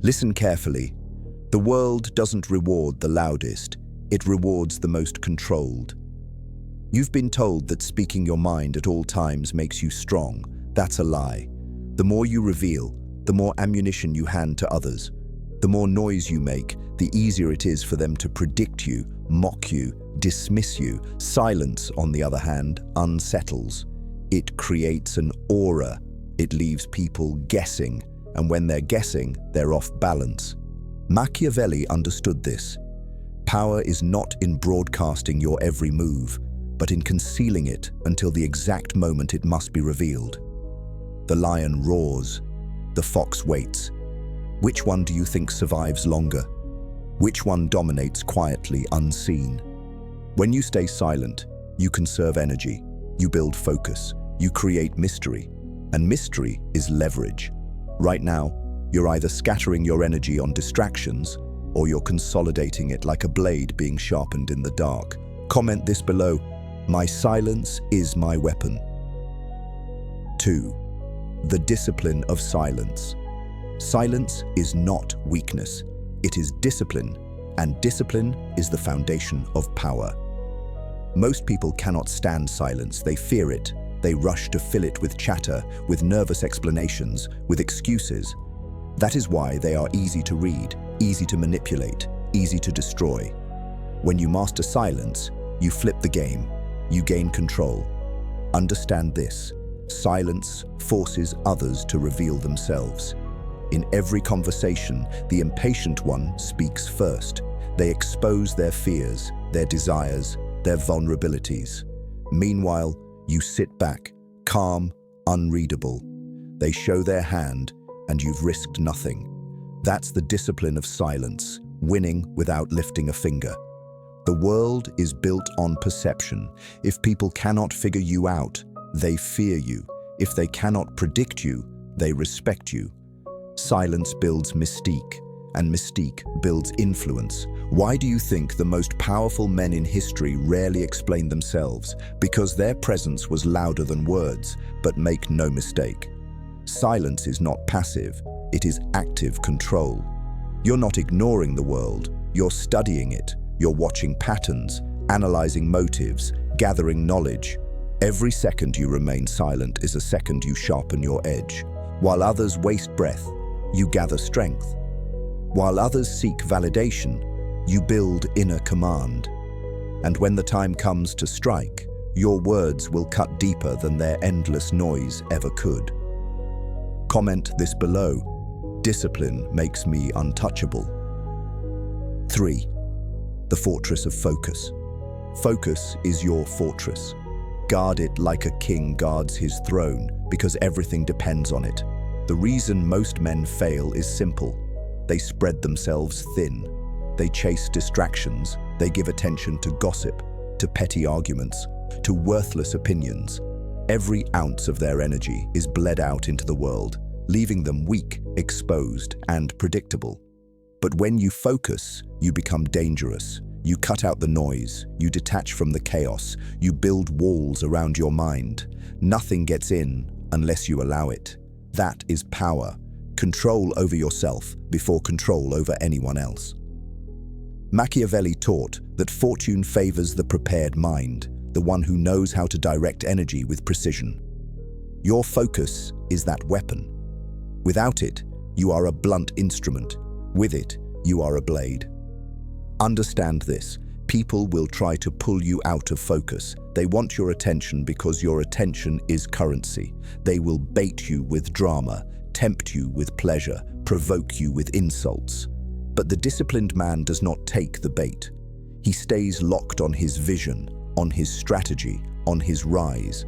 Listen carefully. The world doesn't reward the loudest, it rewards the most controlled. You've been told that speaking your mind at all times makes you strong. That's a lie. The more you reveal, the more ammunition you hand to others. The more noise you make, the easier it is for them to predict you, mock you, dismiss you. Silence, on the other hand, unsettles. It creates an aura. It leaves people guessing, and when they're guessing, they're off balance. Machiavelli understood this. Power is not in broadcasting your every move, but in concealing it until the exact moment it must be revealed. The lion roars. The fox waits. Which one do you think survives longer? Which one dominates quietly, unseen? When you stay silent, you conserve energy, you build focus, you create mystery, and mystery is leverage. Right now, you're either scattering your energy on distractions or you're consolidating it like a blade being sharpened in the dark. Comment this below. My silence is my weapon. 2. The discipline of silence. Silence is not weakness. It is discipline, and discipline is the foundation of power. Most people cannot stand silence. They fear it. They rush to fill it with chatter, with nervous explanations, with excuses. That is why they are easy to read, easy to manipulate, easy to destroy. When you master silence, you flip the game. You gain control. Understand this. Silence forces others to reveal themselves. In every conversation, the impatient one speaks first. They expose their fears, their desires, their vulnerabilities. Meanwhile, you sit back, calm, unreadable. They show their hand, and you've risked nothing. That's the discipline of silence, winning without lifting a finger. The world is built on perception. If people cannot figure you out, they fear you. If they cannot predict you, they respect you. Silence builds mystique, and mystique builds influence. Why do you think the most powerful men in history rarely explain themselves? Because their presence was louder than words. But make no mistake, silence is not passive, it is active control. You're not ignoring the world, you're studying it. You're watching patterns, analyzing motives, gathering knowledge. Every second you remain silent is a second you sharpen your edge. While others waste breath, you gather strength. While others seek validation, you build inner command. And when the time comes to strike, your words will cut deeper than their endless noise ever could. Comment this below. Discipline makes me untouchable. 3. The fortress of focus. Focus is your fortress. Guard it like a king guards his throne, because everything depends on it. The reason most men fail is simple. They spread themselves thin. They chase distractions. They give attention to gossip, to petty arguments, to worthless opinions. Every ounce of their energy is bled out into the world, leaving them weak, exposed, and predictable. But when you focus, you become dangerous. You cut out the noise, you detach from the chaos, you build walls around your mind. Nothing gets in unless you allow it. That is power. Control over yourself before control over anyone else. Machiavelli taught that fortune favors the prepared mind, the one who knows how to direct energy with precision. Your focus is that weapon. Without it, you are a blunt instrument. With it, you are a blade. Understand this. People will try to pull you out of focus. They want your attention because your attention is currency. They will bait you with drama, tempt you with pleasure, provoke you with insults. But the disciplined man does not take the bait. He stays locked on his vision, on his strategy, on his rise.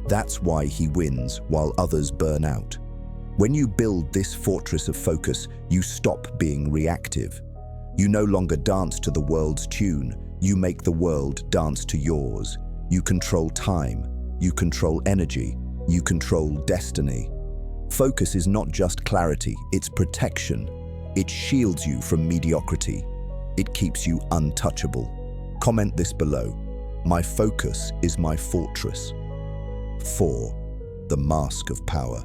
That's why he wins while others burn out. When you build this fortress of focus, you stop being reactive. You no longer dance to the world's tune. You make the world dance to yours. You control time. You control energy. You control destiny. Focus is not just clarity, it's protection. It shields you from mediocrity. It keeps you untouchable. Comment this below. My focus is my fortress. 4. The mask of power.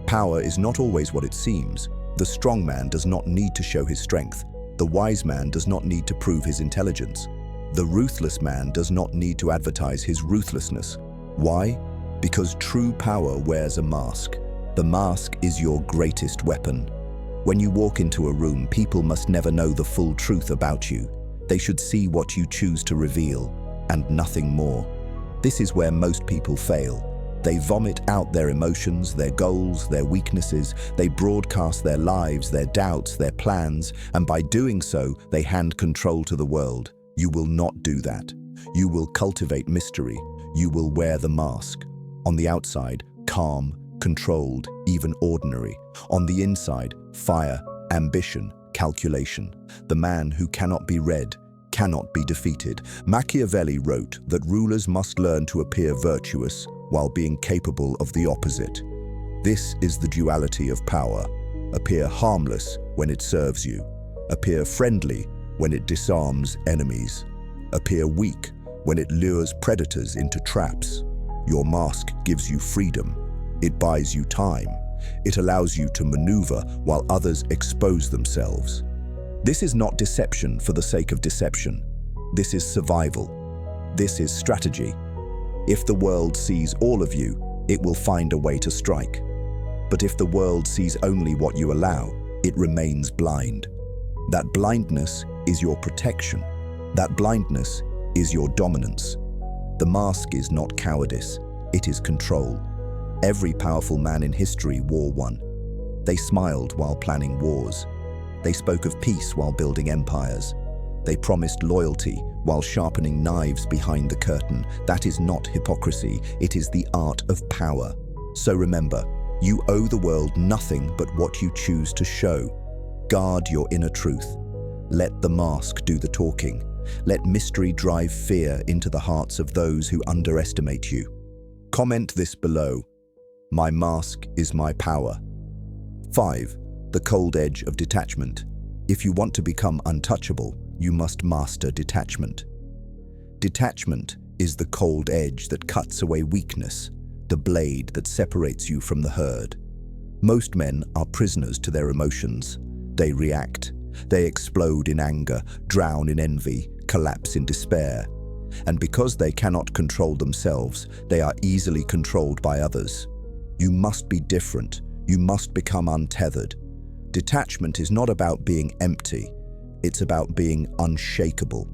Power is not always what it seems. The strong man does not need to show his strength. The wise man does not need to prove his intelligence. The ruthless man does not need to advertise his ruthlessness. Why? Because true power wears a mask. The mask is your greatest weapon. When you walk into a room, people must never know the full truth about you. They should see what you choose to reveal, and nothing more. This is where most people fail. They vomit out their emotions, their goals, their weaknesses. They broadcast their lives, their doubts, their plans, and by doing so, they hand control to the world. You will not do that. You will cultivate mystery. You will wear the mask. On the outside, calm, controlled, even ordinary. On the inside, fire, ambition, calculation. The man who cannot be read cannot be defeated. Machiavelli wrote that rulers must learn to appear virtuous while being capable of the opposite. This is the duality of power. Appear harmless when it serves you. Appear friendly when it disarms enemies. Appear weak when it lures predators into traps. Your mask gives you freedom. It buys you time. It allows you to maneuver while others expose themselves. This is not deception for the sake of deception. This is survival. This is strategy. If the world sees all of you, it will find a way to strike. But if the world sees only what you allow, it remains blind. That blindness is your protection. That blindness is your dominance. The mask is not cowardice, it is control. Every powerful man in history wore one. They smiled while planning wars. They spoke of peace while building empires. They promised loyalty while sharpening knives behind the curtain. That is not hypocrisy, it is the art of power. So remember, you owe the world nothing but what you choose to show. Guard your inner truth. Let the mask do the talking. Let mystery drive fear into the hearts of those who underestimate you. Comment this below. My mask is my power. 5. The cold edge of detachment. If you want to become untouchable, you must master detachment. Detachment is the cold edge that cuts away weakness, the blade that separates you from the herd. Most men are prisoners to their emotions. They react. They explode in anger, drown in envy, collapse in despair. And because they cannot control themselves, they are easily controlled by others. You must be different. You must become untethered. Detachment is not about being empty. It's about being unshakable.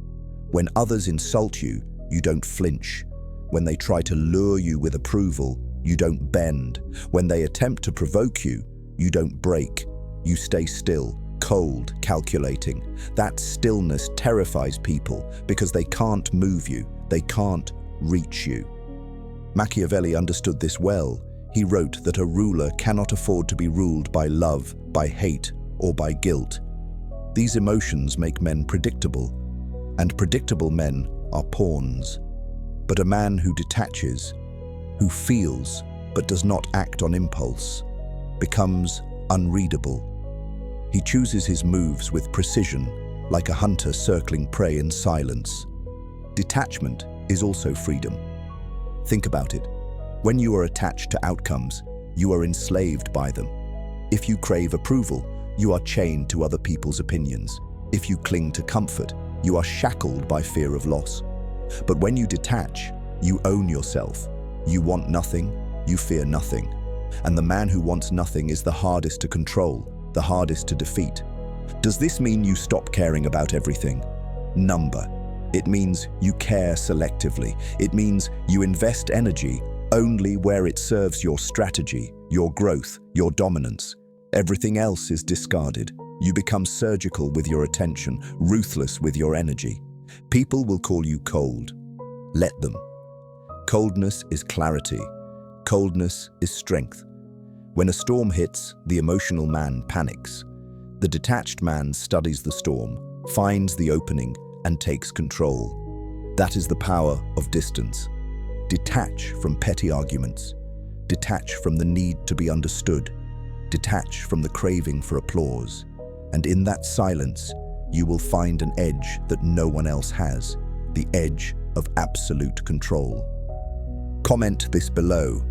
When others insult you, you don't flinch. When they try to lure you with approval, you don't bend. When they attempt to provoke you, you don't break. You stay still, cold, calculating. That stillness terrifies people because they can't move you. They can't reach you. Machiavelli understood this well. He wrote that a ruler cannot afford to be ruled by love, by hate, or by guilt. These emotions make men predictable, and predictable men are pawns. But a man who detaches, who feels but does not act on impulse, becomes unreadable. He chooses his moves with precision, like a hunter circling prey in silence. Detachment is also freedom. Think about it. When you are attached to outcomes, you are enslaved by them. If you crave approval, you are chained to other people's opinions. If you cling to comfort, you are shackled by fear of loss. But when you detach, you own yourself. You want nothing, you fear nothing. And the man who wants nothing is the hardest to control, the hardest to defeat. Does this mean you stop caring about everything? Number. It means you care selectively. It means you invest energy only where it serves your strategy, your growth, your dominance. Everything else is discarded. You become surgical with your attention, ruthless with your energy. People will call you cold. Let them. Coldness is clarity. Coldness is strength. When a storm hits, the emotional man panics. The detached man studies the storm, finds the opening, and takes control. That is the power of distance. Detach from petty arguments. Detach from the need to be understood. Detach from the craving for applause. And in that silence, you will find an edge that no one else has, the edge of absolute control. Comment this below.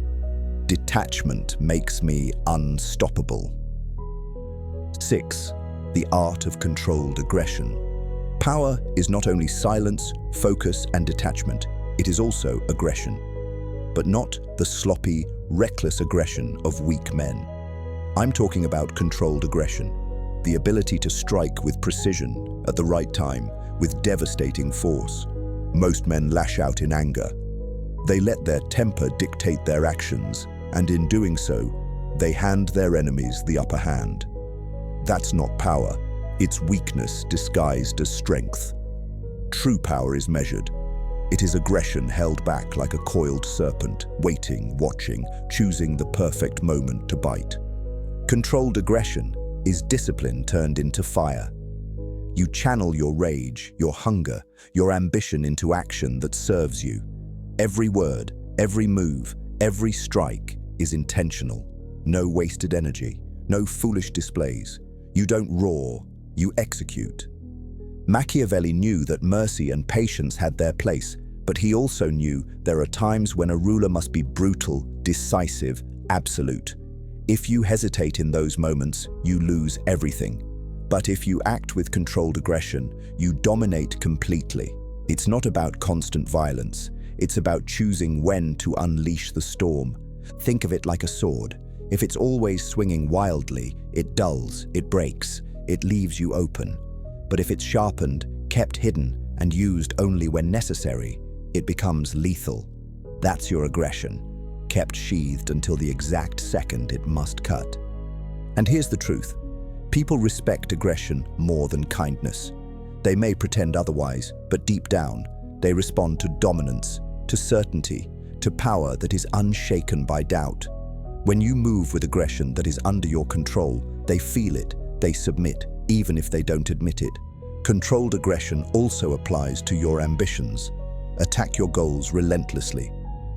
Detachment makes me unstoppable. 6. The art of controlled aggression. Power is not only silence, focus, and detachment, it is also aggression. But not the sloppy, reckless aggression of weak men. I'm talking about controlled aggression, the ability to strike with precision at the right time, with devastating force. Most men lash out in anger. They let their temper dictate their actions, and in doing so, they hand their enemies the upper hand. That's not power, it's weakness disguised as strength. True power is measured. It is aggression held back like a coiled serpent, waiting, watching, choosing the perfect moment to bite. Controlled aggression is discipline turned into fire. You channel your rage, your hunger, your ambition into action that serves you. Every word, every move, every strike is intentional. No wasted energy, no foolish displays. You don't roar, you execute. Machiavelli knew that mercy and patience had their place, but he also knew there are times when a ruler must be brutal, decisive, absolute. If you hesitate in those moments, you lose everything. But if you act with controlled aggression, you dominate completely. It's not about constant violence. It's about choosing when to unleash the storm. Think of it like a sword. If it's always swinging wildly, it dulls, it breaks, it leaves you open. But if it's sharpened, kept hidden, and used only when necessary, it becomes lethal. That's your aggression, kept sheathed until the exact second it must cut. And here's the truth. People respect aggression more than kindness. They may pretend otherwise, but deep down, they respond to dominance, to certainty, to power that is unshaken by doubt. When you move with aggression that is under your control, they feel it, they submit, even if they don't admit it. Controlled aggression also applies to your ambitions. Attack your goals relentlessly.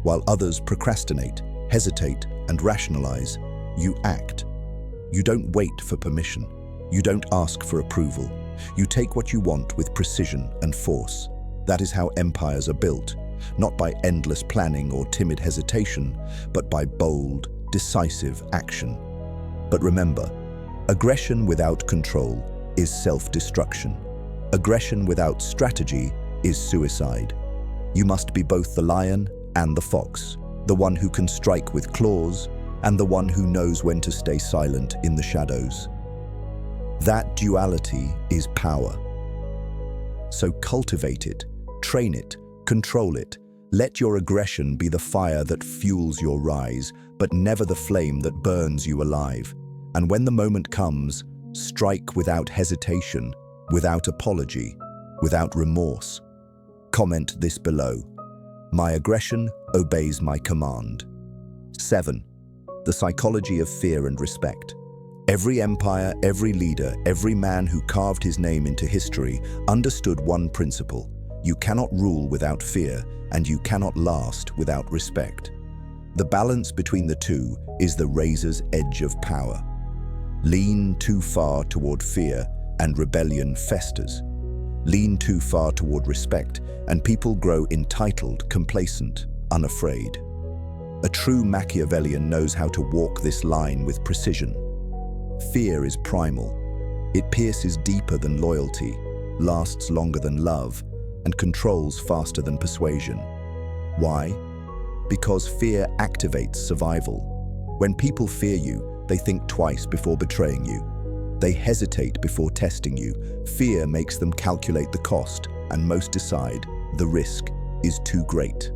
While others procrastinate, hesitate, and rationalize, you act. You don't wait for permission. You don't ask for approval. You take what you want with precision and force. That is how empires are built, not by endless planning or timid hesitation, but by bold, decisive action. But remember, aggression without control is self-destruction. Aggression without strategy is suicide. You must be both the lion and the fox, the one who can strike with claws, and the one who knows when to stay silent in the shadows. That duality is power. So cultivate it, train it, control it. Let your aggression be the fire that fuels your rise, but never the flame that burns you alive. And when the moment comes, strike without hesitation, without apology, without remorse. Comment this below. My aggression obeys my command. 7. The psychology of fear and respect. Every empire, every leader, every man who carved his name into history understood one principle. You cannot rule without fear, and you cannot last without respect. The balance between the two is the razor's edge of power. Lean too far toward fear, and rebellion festers. Lean too far toward respect, and people grow entitled, complacent, unafraid. A true Machiavellian knows how to walk this line with precision. Fear is primal. It pierces deeper than loyalty, lasts longer than love, and controls faster than persuasion. Why? Because fear activates survival. When people fear you, they think twice before betraying you. They hesitate before testing you. Fear makes them calculate the cost, and most decide the risk is too great.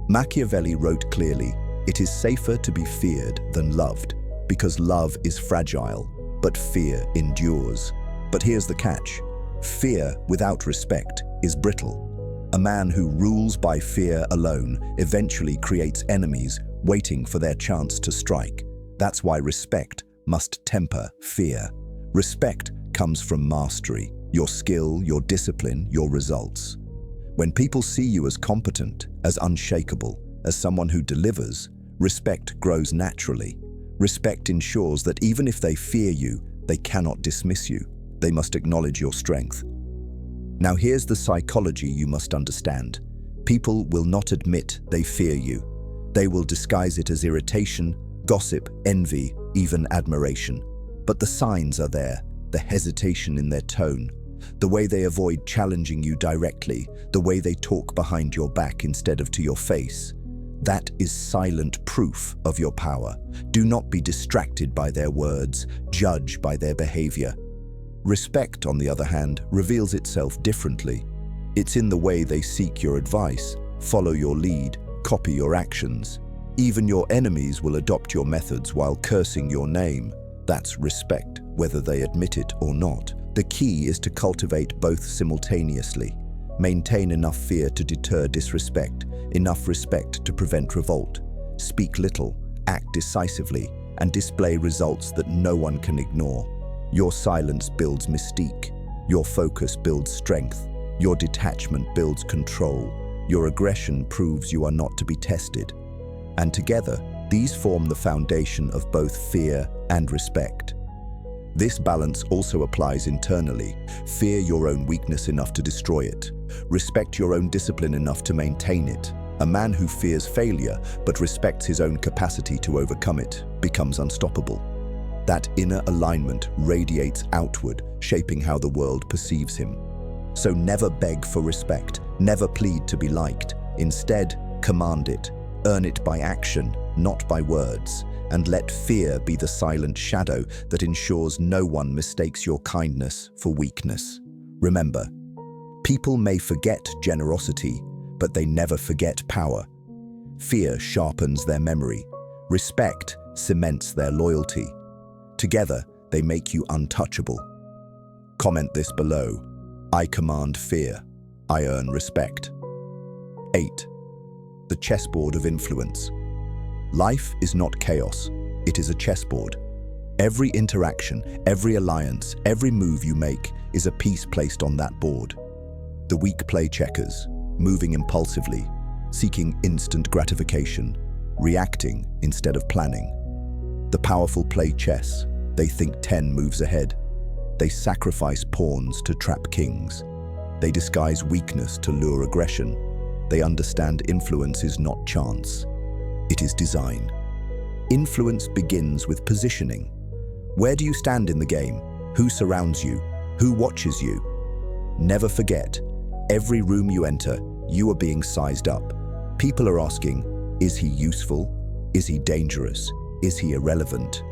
Machiavelli wrote clearly, "It is safer to be feared than loved, because love is fragile, but fear endures." But here's the catch. Fear without respect is brittle. A man who rules by fear alone eventually creates enemies waiting for their chance to strike. That's why respect must temper fear. Respect comes from mastery, your skill, your discipline, your results. When people see you as competent, as unshakable, as someone who delivers, respect grows naturally. Respect ensures that even if they fear you, they cannot dismiss you. They must acknowledge your strength. Now here's the psychology you must understand. People will not admit they fear you. They will disguise it as irritation, gossip, envy, even admiration. But the signs are there, the hesitation in their tone, the way they avoid challenging you directly, the way they talk behind your back instead of to your face. That is silent proof of your power. Do not be distracted by their words, judge by their behavior. Respect, on the other hand, reveals itself differently. It's in the way they seek your advice, follow your lead, copy your actions. Even your enemies will adopt your methods while cursing your name. That's respect, whether they admit it or not. The key is to cultivate both simultaneously. Maintain enough fear to deter disrespect, enough respect to prevent revolt. Speak little, act decisively, and display results that no one can ignore. Your silence builds mystique. Your focus builds strength. Your detachment builds control. Your aggression proves you are not to be tested. And together, these form the foundation of both fear and respect. This balance also applies internally. Fear your own weakness enough to destroy it. Respect your own discipline enough to maintain it. A man who fears failure but respects his own capacity to overcome it becomes unstoppable. That inner alignment radiates outward, shaping how the world perceives him. So never beg for respect, never plead to be liked. Instead, command it. Earn it by action, not by words. And let fear be the silent shadow that ensures no one mistakes your kindness for weakness. Remember, people may forget generosity, but they never forget power. Fear sharpens their memory. Respect cements their loyalty. Together, they make you untouchable. Comment this below. I command fear. I earn respect. 8. The chessboard of influence. Life is not chaos. It is a chessboard. Every interaction, every alliance, every move you make is a piece placed on that board. The weak play checkers, moving impulsively, seeking instant gratification, reacting instead of planning. The powerful play chess. They think 10 moves ahead. They sacrifice pawns to trap kings. They disguise weakness to lure aggression. They understand influence is not chance. It is design. Influence begins with positioning. Where do you stand in the game? Who surrounds you? Who watches you? Never forget, every room you enter, you are being sized up. People are asking, is he useful? Is he dangerous? Is he irrelevant?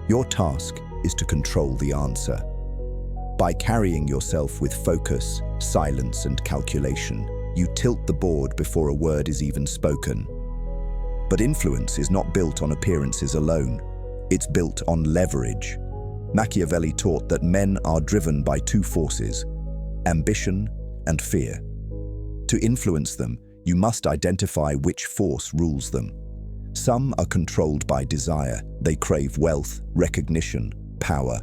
Your task is to control the answer. By carrying yourself with focus, silence, and calculation, you tilt the board before a word is even spoken. But influence is not built on appearances alone. It's built on leverage. Machiavelli taught that men are driven by two forces, ambition and fear. To influence them, you must identify which force rules them. Some are controlled by desire. They crave wealth, recognition, power.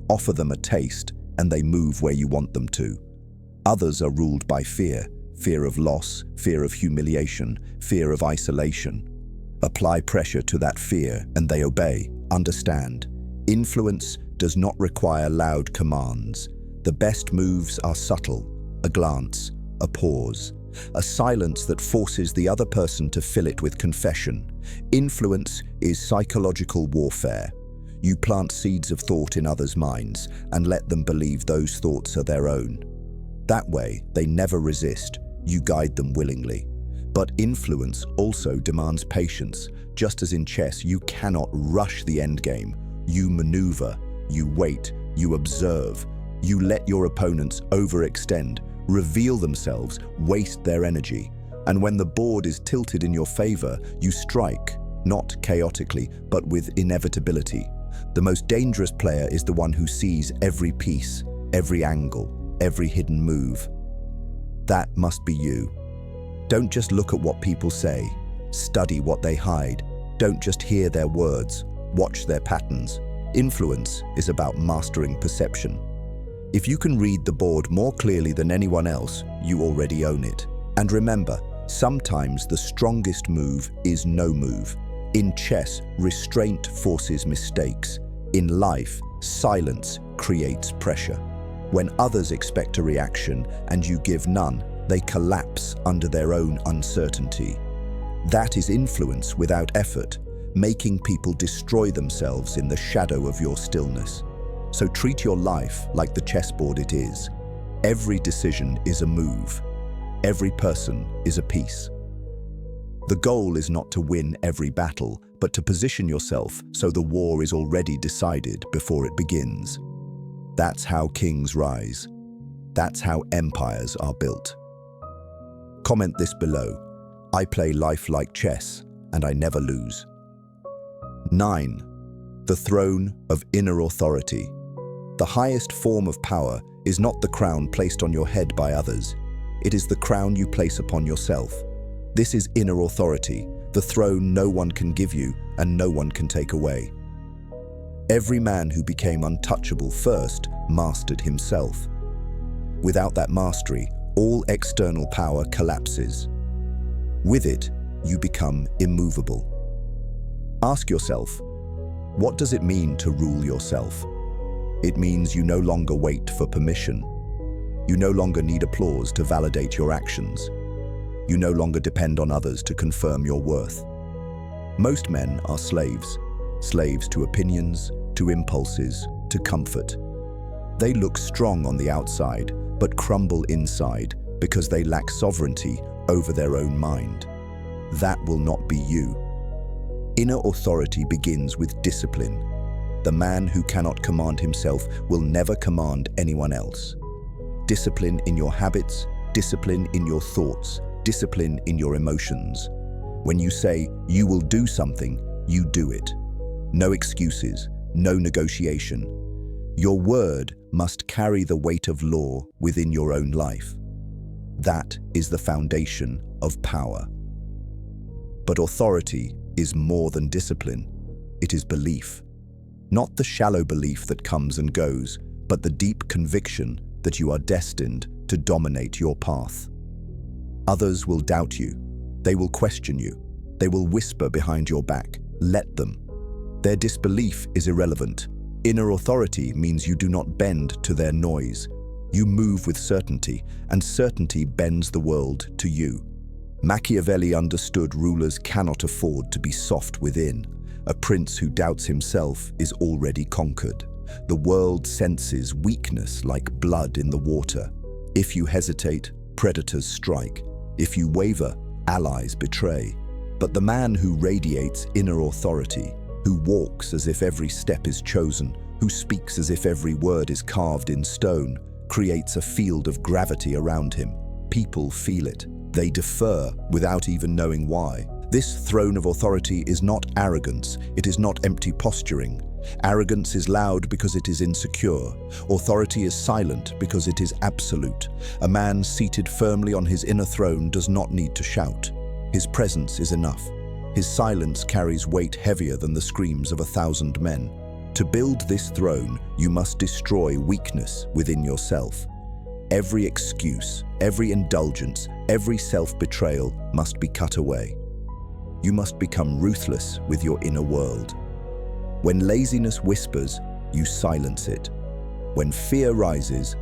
Offer them a taste, and they move where you want them to. Others are ruled by fear, fear of loss, fear of humiliation, fear of isolation. Apply pressure to that fear, and they obey. Understand, influence does not require loud commands. The best moves are subtle, a glance, a pause, a silence that forces the other person to fill it with confession. Influence is psychological warfare. You plant seeds of thought in others' minds and let them believe those thoughts are their own. That way, they never resist. You guide them willingly. But influence also demands patience. Just as in chess, you cannot rush the endgame. You maneuver, you wait, you observe. You let your opponents overextend, reveal themselves, waste their energy. And when the board is tilted in your favor, you strike, not chaotically, but with inevitability. The most dangerous player is the one who sees every piece, every angle, every hidden move. That must be you. Don't just look at what people say. Study what they hide. Don't just hear their words. Watch their patterns. Influence is about mastering perception. If you can read the board more clearly than anyone else, you already own it. And remember, sometimes the strongest move is no move. In chess, restraint forces mistakes. In life, silence creates pressure. When others expect a reaction and you give none, they collapse under their own uncertainty. That is influence without effort. making people destroy themselves in the shadow of your stillness. So treat your life like the chessboard it is. Every decision is a move. Every person is a piece. The goal is not to win every battle, but to position yourself so the war is already decided before it begins. That's how kings rise. That's how empires are built. Comment this below. I play life like chess, and I never lose. 9. The throne of inner authority. The highest form of power is not the crown placed on your head by others. It is the crown you place upon yourself. This is inner authority, the throne no one can give you and no one can take away. Every man who became untouchable first mastered himself. Without that mastery, all external power collapses. With it, you become immovable. Ask yourself, what does it mean to rule yourself? It means you no longer wait for permission. You no longer need applause to validate your actions. You no longer depend on others to confirm your worth. Most men are slaves to opinions, to impulses, to comfort. They look strong on the outside, but crumble inside because they lack sovereignty over their own mind. That will not be you. Inner authority begins with discipline. The man who cannot command himself will never command anyone else. Discipline in your habits, discipline in your thoughts, discipline in your emotions. When you say you will do something, you do it. No excuses, no negotiation. Your word must carry the weight of law within your own life. That is the foundation of power. But authority is more than discipline. It is belief. Not the shallow belief that comes and goes, but the deep conviction that you are destined to dominate your path. Others will doubt you. They will question you. They will whisper behind your back. Let them. Their disbelief is irrelevant. Inner authority means you do not bend to their noise. You move with certainty, and certainty bends the world to you. Machiavelli understood rulers cannot afford to be soft within. A prince who doubts himself is already conquered. The world senses weakness like blood in the water. If you hesitate, predators strike. If you waver, allies betray. But the man who radiates inner authority, who walks as if every step is chosen, who speaks as if every word is carved in stone, creates a field of gravity around him. People feel it. They defer without even knowing why. This throne of authority is not arrogance. It is not empty posturing. Arrogance is loud because it is insecure. Authority is silent because it is absolute. A man seated firmly on his inner throne does not need to shout. His presence is enough. His silence carries weight heavier than the screams of 1,000 men. To build this throne, you must destroy weakness within yourself. Every excuse, every indulgence, every self-betrayal must be cut away. You must become ruthless with your inner world. When laziness whispers, you silence it. When fear rises,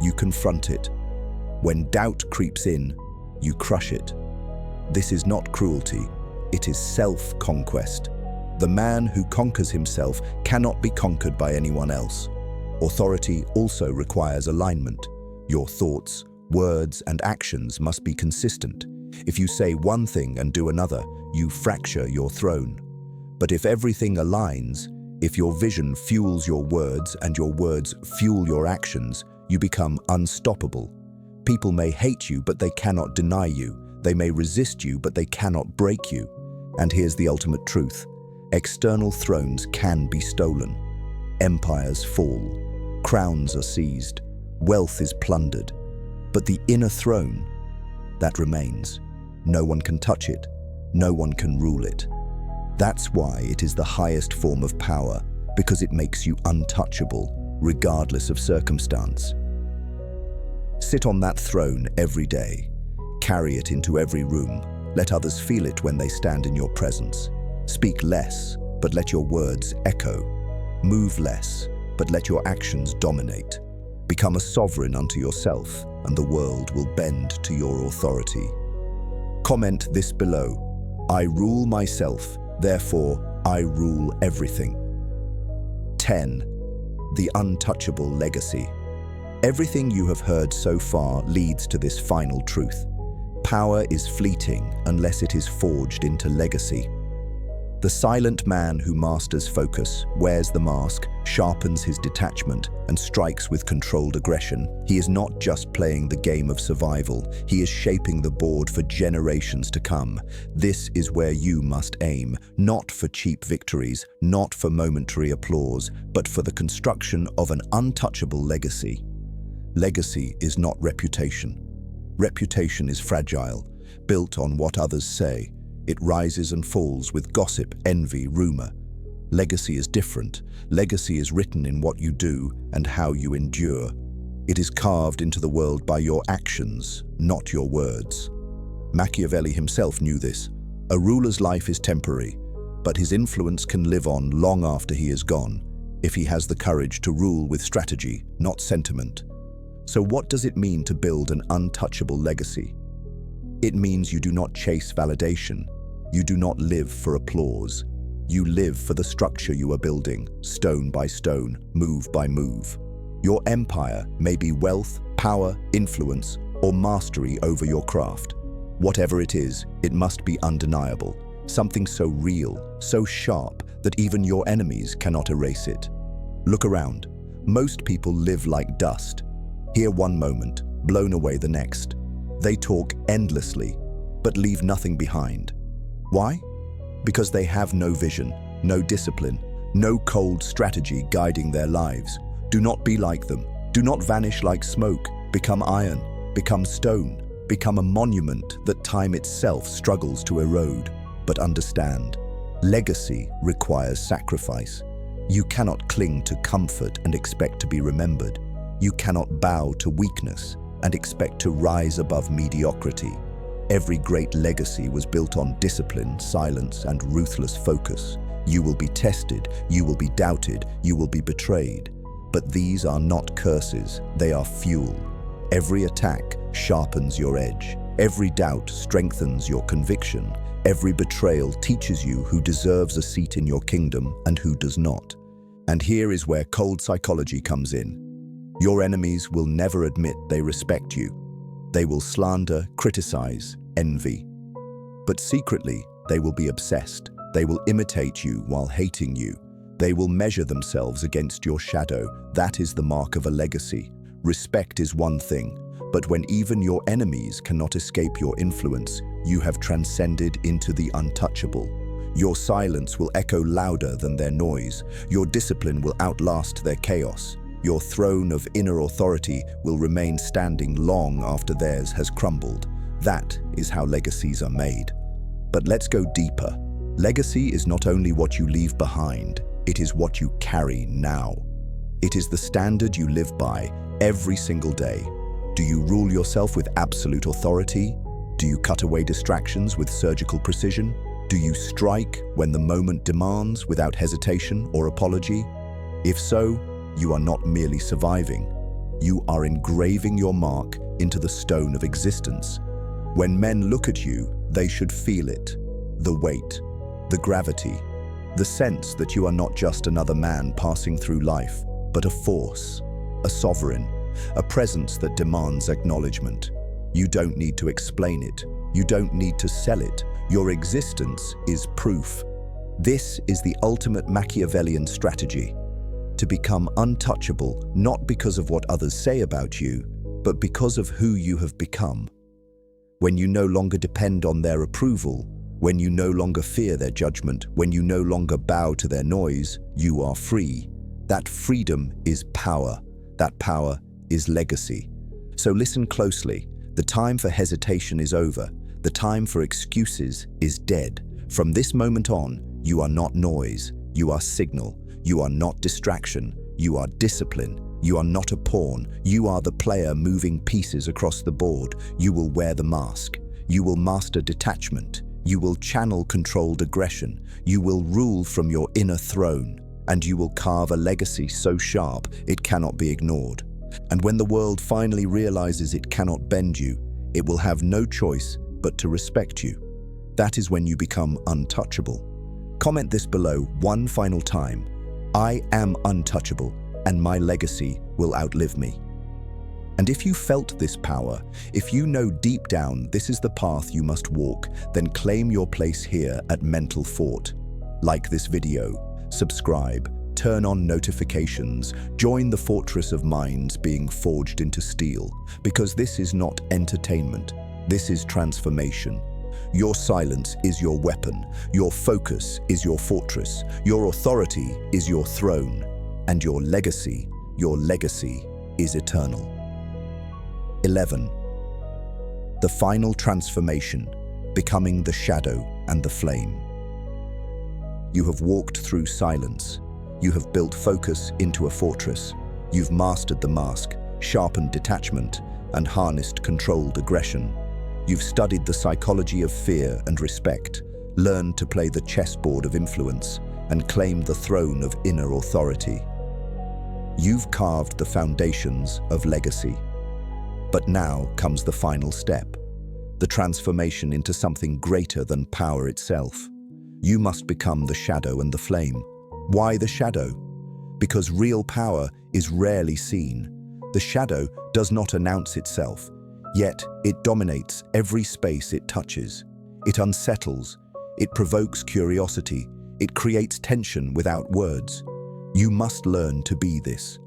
you confront it. When doubt creeps in, you crush it. This is not cruelty, it is self-conquest. The man who conquers himself cannot be conquered by anyone else. Authority also requires alignment. Your thoughts, words, and actions must be consistent. If you say one thing and do another, you fracture your throne. But if everything aligns, if your vision fuels your words and your words fuel your actions, you become unstoppable. People may hate you, but they cannot deny you. They may resist you, but they cannot break you. And here's the ultimate truth. External thrones can be stolen. Empires fall. Crowns are seized. Wealth is plundered. But the inner throne, that remains. No one can touch it. No one can rule it. That's why it is the highest form of power, because it makes you untouchable, regardless of circumstance. Sit on that throne every day. Carry it into every room. Let others feel it when they stand in your presence. Speak less, but let your words echo. Move less, but let your actions dominate. Become a sovereign unto yourself, and the world will bend to your authority. Comment this below. I rule myself, therefore I rule everything. 10. The untouchable legacy. Everything you have heard so far leads to this final truth. Power is fleeting unless it is forged into legacy. The silent man who masters focus, wears the mask, sharpens his detachment, and strikes with controlled aggression. He is not just playing the game of survival, he is shaping the board for generations to come. This is where you must aim, not for cheap victories, not for momentary applause, but for the construction of an untouchable legacy. Legacy is not reputation. Reputation is fragile, built on what others say. It rises and falls with gossip, envy, rumor. Legacy is different. Legacy is written in what you do and how you endure. It is carved into the world by your actions, not your words. Machiavelli himself knew this. A ruler's life is temporary, but his influence can live on long after he is gone, if he has the courage to rule with strategy, not sentiment. So what does it mean to build an untouchable legacy? It means you do not chase validation. You do not live for applause. You live for the structure you are building, stone by stone, move by move. Your empire may be wealth, power, influence, or mastery over your craft. Whatever it is, it must be undeniable. Something so real, so sharp, that even your enemies cannot erase it. Look around. Most people live like dust. Here one moment, blown away the next. They talk endlessly, but leave nothing behind. Why? Because they have no vision, no discipline, no cold strategy guiding their lives. Do not be like them. Do not vanish like smoke. Become iron, become stone, become a monument that time itself struggles to erode. But understand, legacy requires sacrifice. You cannot cling to comfort and expect to be remembered. You cannot bow to weakness and expect to rise above mediocrity. Every great legacy was built on discipline, silence, and ruthless focus. You will be tested, you will be doubted, you will be betrayed. But these are not curses, they are fuel. Every attack sharpens your edge. Every doubt strengthens your conviction. Every betrayal teaches you who deserves a seat in your kingdom and who does not. And here is where cold psychology comes in. Your enemies will never admit they respect you. They will slander, criticize, envy. But secretly, they will be obsessed. They will imitate you while hating you. They will measure themselves against your shadow. That is the mark of a legacy. Respect is one thing, but when even your enemies cannot escape your influence, you have transcended into the untouchable. Your silence will echo louder than their noise. Your discipline will outlast their chaos. Your throne of inner authority will remain standing long after theirs has crumbled. That is how legacies are made. But let's go deeper. Legacy is not only what you leave behind, it is what you carry now. It is the standard you live by every single day. Do you rule yourself with absolute authority? Do you cut away distractions with surgical precision? Do you strike when the moment demands without hesitation or apology? If so, you are not merely surviving. You are engraving your mark into the stone of existence. When men look at you, they should feel it. The weight, the gravity, the sense that you are not just another man passing through life, but a force, a sovereign, a presence that demands acknowledgement. You don't need to explain it. You don't need to sell it. Your existence is proof. This is the ultimate Machiavellian strategy. To become untouchable, not because of what others say about you, but because of who you have become. When you no longer depend on their approval, when you no longer fear their judgment, when you no longer bow to their noise, you are free. That freedom is power. That power is legacy. So listen closely. The time for hesitation is over. The time for excuses is dead. From this moment on, you are not noise. You are signal. You are not distraction. You are discipline. You are not a pawn. You are the player moving pieces across the board. You will wear the mask. You will master detachment. You will channel controlled aggression. You will rule from your inner throne. And you will carve a legacy so sharp it cannot be ignored. And when the world finally realizes it cannot bend you, it will have no choice but to respect you. That is when you become untouchable. Comment this below one final time. I am untouchable, and my legacy will outlive me. And if you felt this power, if you know deep down this is the path you must walk, then claim your place here at Mental Fort. Like this video, subscribe, turn on notifications, join the fortress of minds being forged into steel, because this is not entertainment, this is transformation. Your silence is your weapon, your focus is your fortress, your authority is your throne, and your legacy is eternal. 11. The final transformation, becoming the shadow and the flame. You have walked through silence. You have built focus into a fortress. You've mastered the mask, sharpened detachment, and harnessed controlled aggression. You've studied the psychology of fear and respect, learned to play the chessboard of influence, and claimed the throne of inner authority. You've carved the foundations of legacy. But now comes the final step, the transformation into something greater than power itself. You must become the shadow and the flame. Why the shadow? Because real power is rarely seen. The shadow does not announce itself, yet it dominates every space it touches. It unsettles, it provokes curiosity, it creates tension without words. You must learn to be this.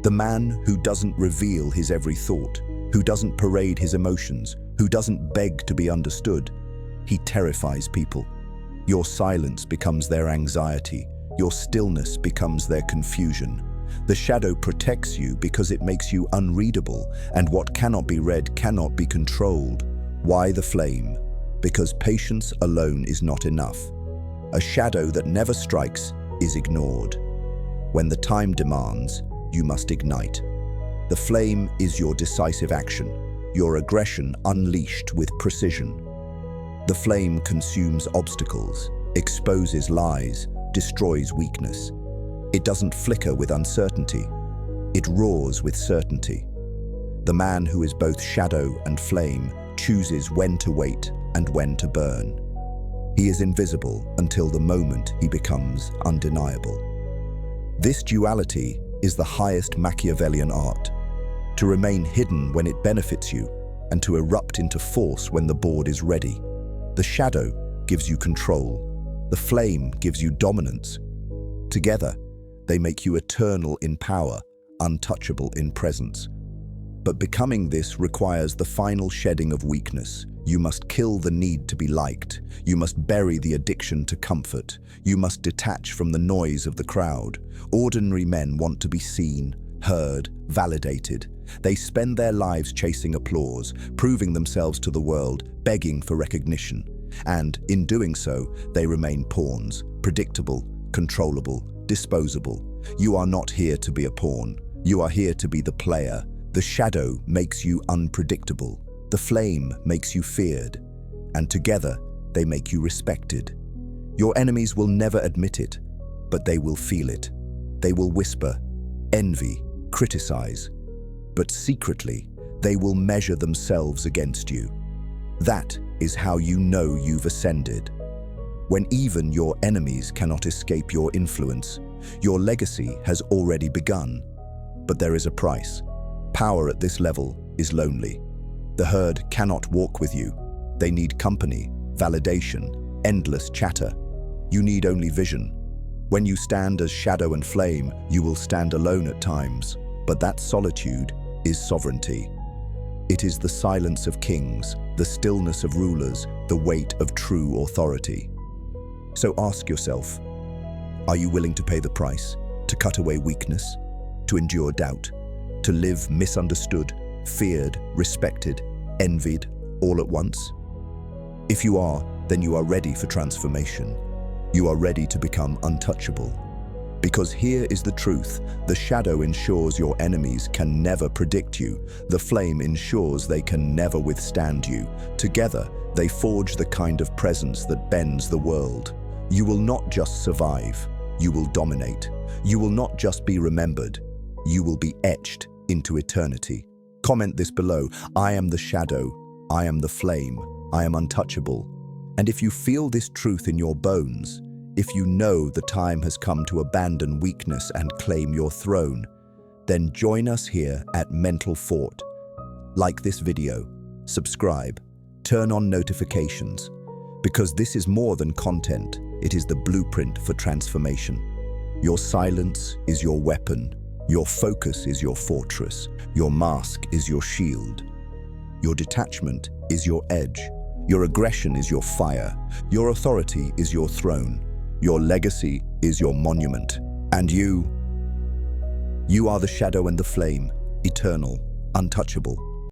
The man who doesn't reveal his every thought, who doesn't parade his emotions, who doesn't beg to be understood, he terrifies people. Your silence becomes their anxiety, your stillness becomes their confusion. The shadow protects you because it makes you unreadable, and what cannot be read cannot be controlled. Why the flame? Because patience alone is not enough. A shadow that never strikes is ignored. When the time demands, you must ignite. The flame is your decisive action, your aggression unleashed with precision. The flame consumes obstacles, exposes lies, destroys weakness. It doesn't flicker with uncertainty. It roars with certainty. The man who is both shadow and flame chooses when to wait and when to burn. He is invisible until the moment he becomes undeniable. This duality is the highest Machiavellian art. To remain hidden when it benefits you, and to erupt into force when the board is ready. The shadow gives you control. The flame gives you dominance. Together, they make you eternal in power, untouchable in presence. But becoming this requires the final shedding of weakness. You must kill the need to be liked. You must bury the addiction to comfort. You must detach from the noise of the crowd. Ordinary men want to be seen, heard, validated. They spend their lives chasing applause, proving themselves to the world, begging for recognition. And in doing so, they remain pawns, predictable, controllable, disposable. You are not here to be a pawn. You are here to be the player. The shadow makes you unpredictable. The flame makes you feared. And together, they make you respected. Your enemies will never admit it, but they will feel it. They will whisper, envy, criticize. But secretly, they will measure themselves against you. That is how you know you've ascended. When even your enemies cannot escape your influence, your legacy has already begun. But there is a price. Power at this level is lonely. The herd cannot walk with you. They need company, validation, endless chatter. You need only vision. When you stand as shadow and flame, you will stand alone at times. But that solitude is sovereignty. It is the silence of kings, the stillness of rulers, the weight of true authority. So ask yourself, are you willing to pay the price, to cut away weakness, to endure doubt, to live misunderstood, feared, respected, envied, all at once? If you are, then you are ready for transformation. You are ready to become untouchable. Because here is the truth, the shadow ensures your enemies can never predict you. The flame ensures they can never withstand you. Together, they forge the kind of presence that bends the world. You will not just survive, you will dominate. You will not just be remembered, you will be etched into eternity. Comment this below, I am the shadow, I am the flame, I am untouchable. And if you feel this truth in your bones, If you know the time has come to abandon weakness and claim your throne, then join us here at Mental Fort. Like this video, subscribe, turn on notifications, because this is more than content, it is the blueprint for transformation. Your silence is your weapon, your focus is your fortress, your mask is your shield. Your detachment is your edge, your aggression is your fire, your authority is your throne, your legacy is your monument. And you are the shadow and the flame, eternal, untouchable.